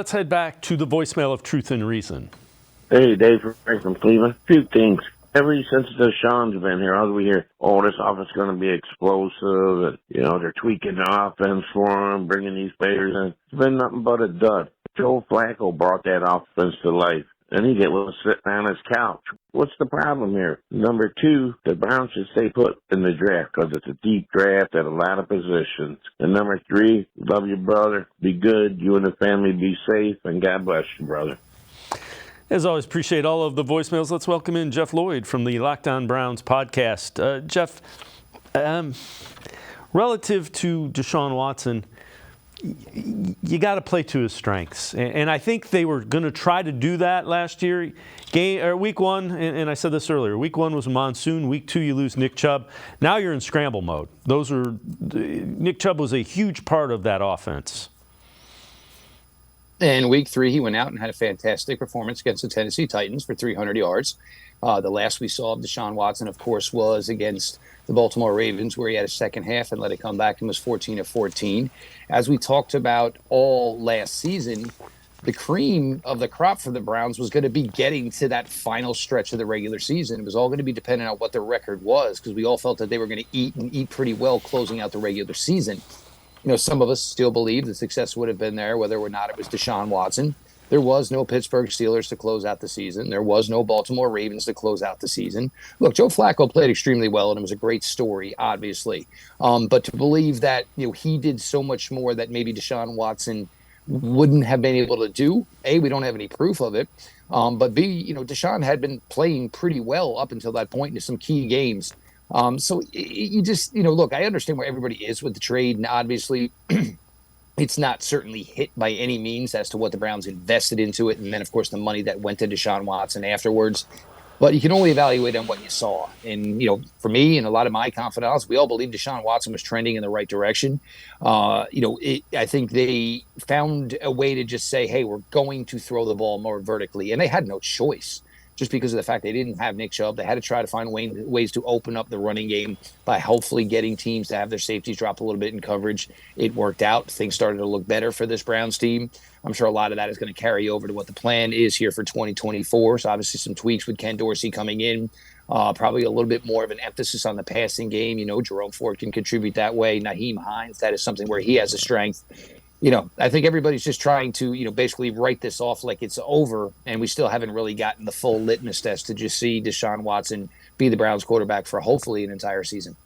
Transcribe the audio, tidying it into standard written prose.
Let's head back to the voicemail of Truth and Reason. Hey, Dave from Cleveland. Few things. Ever since Deshaun's been here, all we hear, oh, this offense is going to be explosive, and, they're tweaking the offense for him, bringing these players in. It's been nothing but a dud. Joe Flacco brought that offense to life, and he was sitting on his couch. What's the problem here? Number two, the Browns should stay put in the draft because it's a deep draft at a lot of positions. And number three, love you, brother. Be good. You and the family be safe, and God bless you, brother. As always, appreciate all of the voicemails. Let's welcome in Jeff Lloyd from the Locked On Browns podcast. Jeff, relative to Deshaun Watson, you got to play to his strengths. And I think they were going to try to do that last year. Week one, and I said this earlier, week one was monsoon. Week two, you lose Nick Chubb. Now you're in scramble mode. Nick Chubb was a huge part of that offense. In week three, he went out and had a fantastic performance against the Tennessee Titans for 300 yards. The last we saw of Deshaun Watson, of course, was against the Baltimore Ravens, where he had a second half and let it come back and was 14 of 14. As we talked about all last season, the cream of the crop for the Browns was going to be getting to that final stretch of the regular season. It was all going to be dependent on what the record was, because we all felt that they were going to eat pretty well closing out the regular season. Some of us still believe the success would have been there, whether or not it was Deshaun Watson. There was no Pittsburgh Steelers to close out the season. There was no Baltimore Ravens to close out the season. Look, Joe Flacco played extremely well, and it was a great story, obviously. But to believe that, he did so much more that maybe Deshaun Watson wouldn't have been able to do, A, we don't have any proof of it. But B, Deshaun had been playing pretty well up until that point in some key games. So you just, look, I understand where everybody is with the trade, and obviously it's not certainly hit by any means as to what the Browns invested into it, and then, of course, the money that went to Deshaun Watson afterwards. But you can only evaluate on what you saw. And, for me and a lot of my confidants, we all believe Deshaun Watson was trending in the right direction. I think they found a way to just say, hey, we're going to throw the ball more vertically, and they had no choice. Just because of the fact they didn't have Nick Chubb. They had to try to find ways to open up the running game by hopefully getting teams to have their safeties drop a little bit in coverage. It worked out. Things started to look better for this Browns team. I'm sure a lot of that is going to carry over to what the plan is here for 2024. So obviously some tweaks with Ken Dorsey coming in. Probably a little bit more of an emphasis on the passing game. Jerome Ford can contribute that way. Naheem Hines, that is something where he has a strength. I think everybody's just trying to, basically write this off like it's over, and we still haven't really gotten the full litmus test to just see Deshaun Watson be the Browns quarterback for hopefully an entire season.